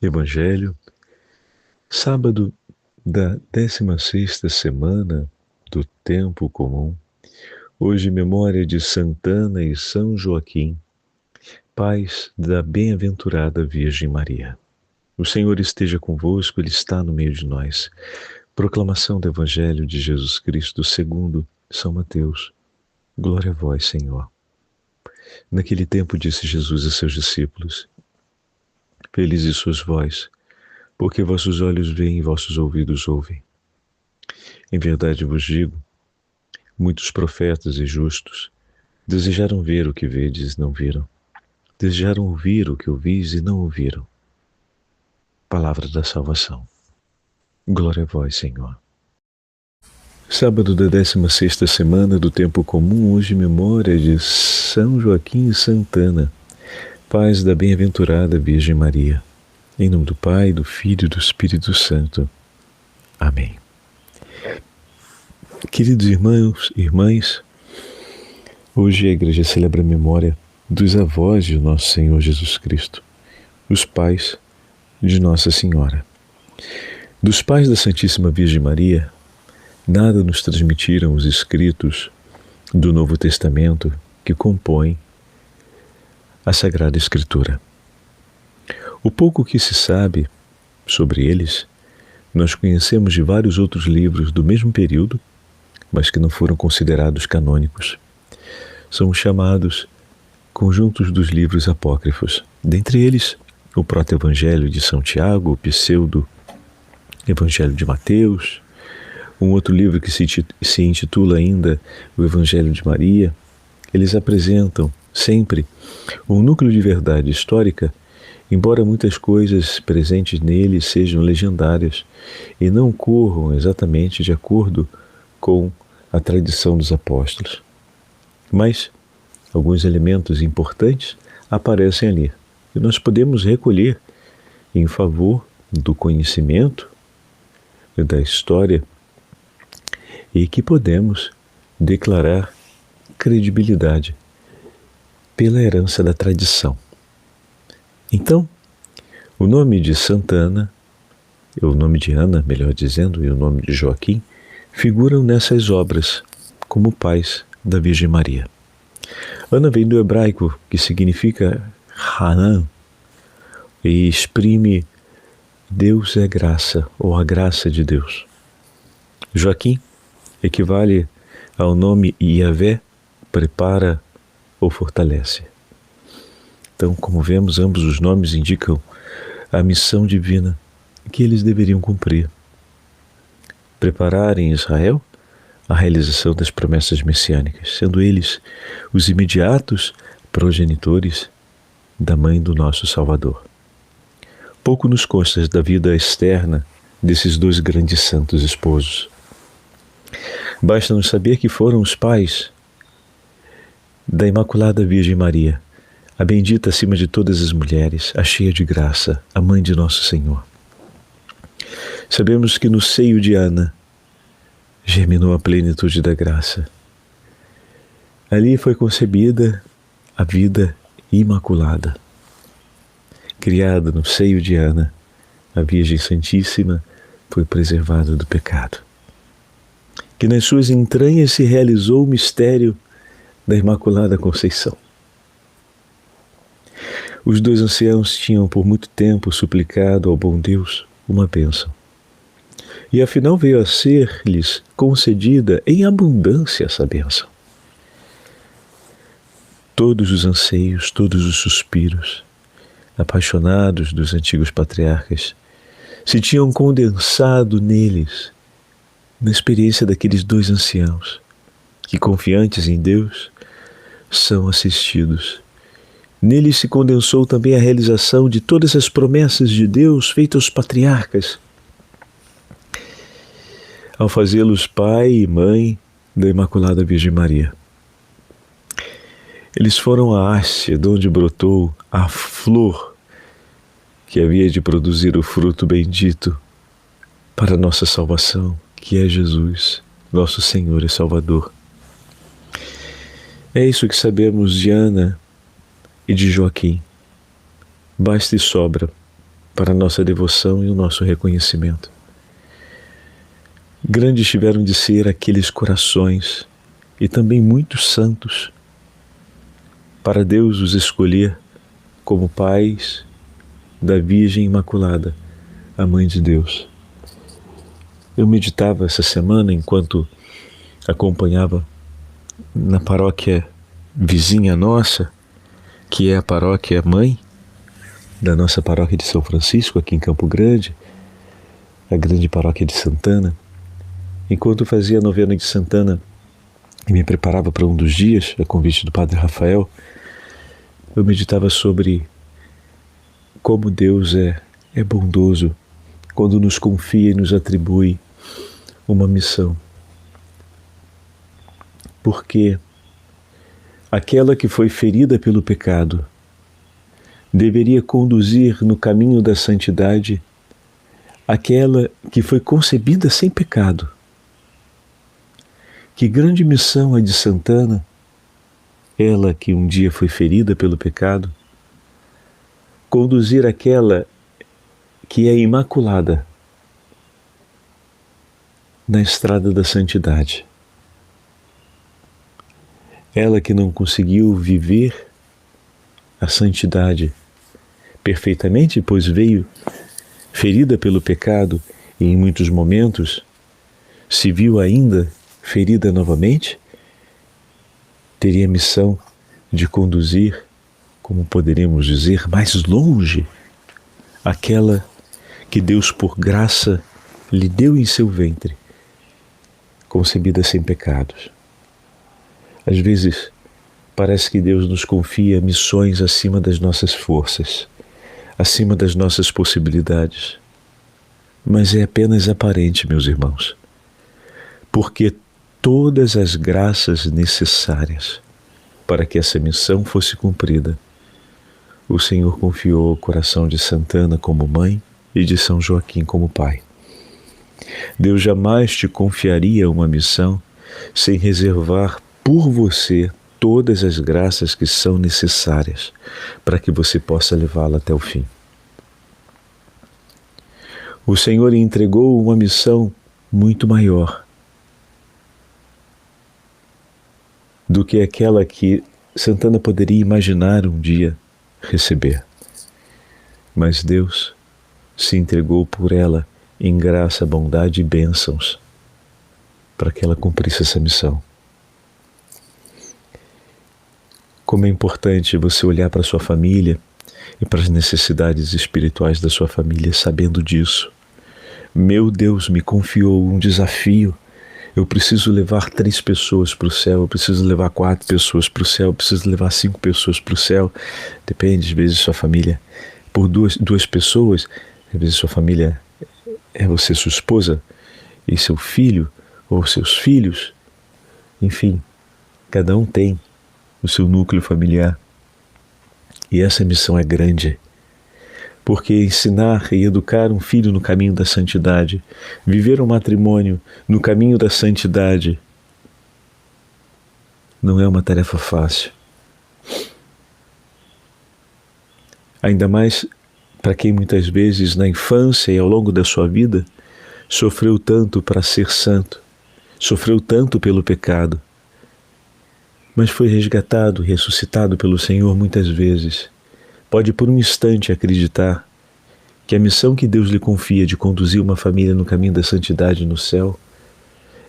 Evangelho, sábado da 16ª semana do Tempo Comum. Hoje, memória de Santana e São Joaquim, pais da bem-aventurada Virgem Maria. O Senhor esteja convosco, Ele está no meio de nós. Proclamação do Evangelho de Jesus Cristo segundo São Mateus. Glória a vós, Senhor. Naquele tempo disse Jesus a seus discípulos: Felizes sois vós, porque vossos olhos veem e vossos ouvidos ouvem. Em verdade vos digo, muitos profetas e justos desejaram ver o que vedes e não viram, desejaram ouvir o que ouvis e não ouviram. Palavra da salvação. Glória a vós, Senhor. Sábado da 16ª semana do Tempo Comum, hoje memória de São Joaquim e Santana, pais da bem-aventurada Virgem Maria. Em nome do Pai, do Filho e do Espírito Santo. Amém. Queridos irmãos e irmãs, hoje a Igreja celebra a memória dos avós de Nosso Senhor Jesus Cristo, os pais de Nossa Senhora. Dos pais da Santíssima Virgem Maria, nada nos transmitiram os escritos do Novo Testamento que compõem a Sagrada Escritura. O pouco que se sabe sobre eles, nós conhecemos de vários outros livros do mesmo período, mas que não foram considerados canônicos. São chamados conjuntos dos livros apócrifos. Dentre eles, o proto-evangelho de São Tiago, o pseudo-evangelho de Mateus, um outro livro que se intitula ainda o Evangelho de Maria. Eles apresentam sempre um núcleo de verdade histórica, embora muitas coisas presentes nele sejam legendárias e não corram exatamente de acordo com a tradição dos apóstolos. Mas alguns elementos importantes aparecem ali e nós podemos recolher em favor do conhecimento da história e que podemos declarar credibilidade pela herança da tradição. Então, o nome de Santana, o nome de Ana, melhor dizendo, e o nome de Joaquim, figuram nessas obras como pais da Virgem Maria. Ana vem do hebraico, que significa Hanan, e exprime Deus é graça, ou a graça de Deus. Joaquim equivale ao nome Yahvé, prepara ou fortalece. Então, como vemos, ambos os nomes indicam a missão divina que eles deveriam cumprir. Preparar em Israel a realização das promessas messiânicas, sendo eles os imediatos progenitores da mãe do nosso Salvador. Pouco nos consta da vida externa desses dois grandes santos esposos. Basta-nos saber que foram os pais da Imaculada Virgem Maria, a bendita acima de todas as mulheres, a cheia de graça, a mãe de nosso Senhor. Sabemos que no seio de Ana germinou a plenitude da graça. Ali foi concebida a vida imaculada. Criada no seio de Ana, a Virgem Santíssima foi preservada do pecado. Que nas suas entranhas se realizou o mistério da Imaculada Conceição. Os dois anciãos tinham por muito tempo suplicado ao bom Deus uma bênção. E afinal veio a ser-lhes concedida em abundância essa bênção. Todos os anseios, todos os suspiros apaixonados dos antigos patriarcas se tinham condensado neles, na experiência daqueles dois anciãos, que confiantes em Deus, são assistidos. Neles se condensou também a realização de todas as promessas de Deus feitas aos patriarcas, ao fazê-los pai e mãe da Imaculada Virgem Maria. Eles foram a haste de onde brotou a flor que havia de produzir o fruto bendito para a nossa salvação, que é Jesus, nosso Senhor e Salvador. É isso que sabemos de Ana e de Joaquim. Basta e sobra para a nossa devoção e o nosso reconhecimento. Grandes tiveram de ser aqueles corações e também muitos santos para Deus os escolher como pais da Virgem Imaculada, a Mãe de Deus. Eu meditava essa semana enquanto acompanhava na paróquia vizinha nossa, que é a paróquia mãe da nossa paróquia de São Francisco, aqui em Campo Grande, a grande paróquia de Santana. Enquanto fazia a novena de Santana e me preparava para um dos dias, a convite do Padre Rafael, eu meditava sobre como Deus é bondoso quando nos confia e nos atribui uma missão. Porque aquela que foi ferida pelo pecado deveria conduzir no caminho da santidade aquela que foi concebida sem pecado. Que grande missão a de Santana, ela que um dia foi ferida pelo pecado, conduzir aquela que é imaculada na estrada da santidade. Ela que não conseguiu viver a santidade perfeitamente, pois veio ferida pelo pecado e em muitos momentos se viu ainda ferida novamente, teria a missão de conduzir, como poderíamos dizer, mais longe aquela que Deus por graça lhe deu em seu ventre, concebida sem pecados. Às vezes, parece que Deus nos confia missões acima das nossas forças, acima das nossas possibilidades. Mas é apenas aparente, meus irmãos, porque todas as graças necessárias para que essa missão fosse cumprida, o Senhor confiou ao coração de Santana como mãe e de São Joaquim como pai. Deus jamais te confiaria uma missão sem reservar por você todas as graças que são necessárias para que você possa levá-la até o fim. O Senhor lhe entregou uma missão muito maior do que aquela que Santana poderia imaginar um dia receber. Mas Deus se entregou por ela em graça, bondade e bênçãos para que ela cumprisse essa missão. Como é importante você olhar para a sua família e para as necessidades espirituais da sua família sabendo disso. Meu Deus me confiou um desafio. Eu preciso levar 3 pessoas para o céu, eu preciso levar 4 pessoas para o céu, eu preciso levar 5 pessoas para o céu. Depende, às vezes, sua família, por duas pessoas, às vezes sua família é você, sua esposa, e seu filho, ou seus filhos. Enfim, cada um tem o seu núcleo familiar. E essa missão é grande. Porque ensinar e educar um filho no caminho da santidade, viver um matrimônio no caminho da santidade, não é uma tarefa fácil. Ainda mais para quem muitas vezes na infância e ao longo da sua vida sofreu tanto para ser santo, sofreu tanto pelo pecado, mas foi resgatado, ressuscitado pelo Senhor muitas vezes. Pode por um instante acreditar que a missão que Deus lhe confia de conduzir uma família no caminho da santidade no céu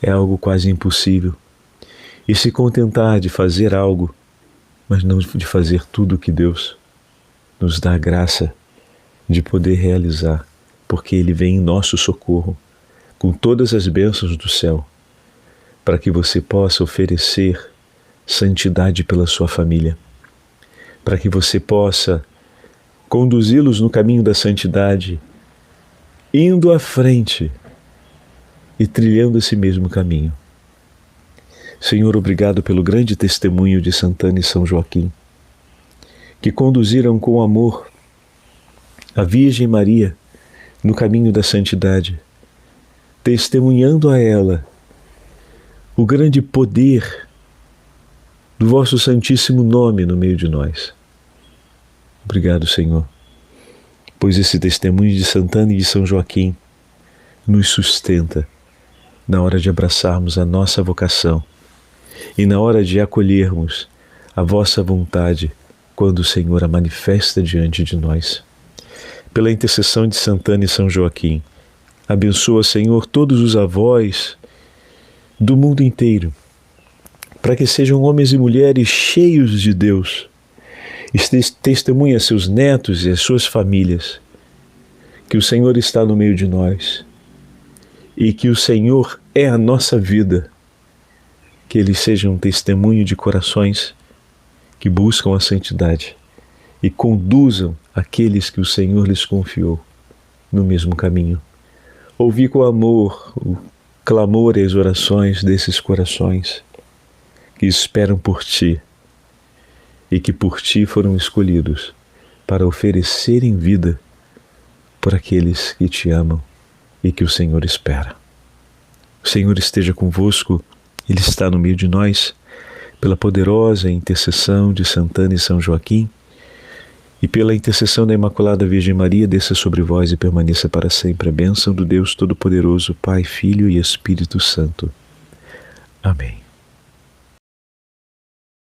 é algo quase impossível. E se contentar de fazer algo, mas não de fazer tudo o que Deus nos dá a graça de poder realizar, porque Ele vem em nosso socorro, com todas as bênçãos do céu, para que você possa oferecer santidade pela sua família, para que você possa conduzi-los no caminho da santidade, indo à frente e trilhando esse mesmo caminho. Senhor, obrigado pelo grande testemunho de Santana e São Joaquim, que conduziram com amor a Virgem Maria no caminho da santidade, testemunhando a ela o grande poder do vosso santíssimo nome no meio de nós. Obrigado, Senhor, pois esse testemunho de Santana e de São Joaquim nos sustenta na hora de abraçarmos a nossa vocação e na hora de acolhermos a vossa vontade quando o Senhor a manifesta diante de nós. Pela intercessão de Santana e São Joaquim, abençoa, Senhor, todos os avós do mundo inteiro, para que sejam homens e mulheres cheios de Deus, e testemunhem a seus netos e as suas famílias que o Senhor está no meio de nós e que o Senhor é a nossa vida, que eles sejam um testemunho de corações que buscam a santidade e conduzam aqueles que o Senhor lhes confiou no mesmo caminho. Ouvi com amor o clamor e as orações desses corações que esperam por Ti e que por Ti foram escolhidos para oferecerem vida por aqueles que Te amam e que o Senhor espera. O Senhor esteja convosco, Ele está no meio de nós, pela poderosa intercessão de Santana e São Joaquim, e pela intercessão da Imaculada Virgem Maria, desça sobre vós e permaneça para sempre a bênção do Deus Todo-Poderoso, Pai, Filho e Espírito Santo. Amém.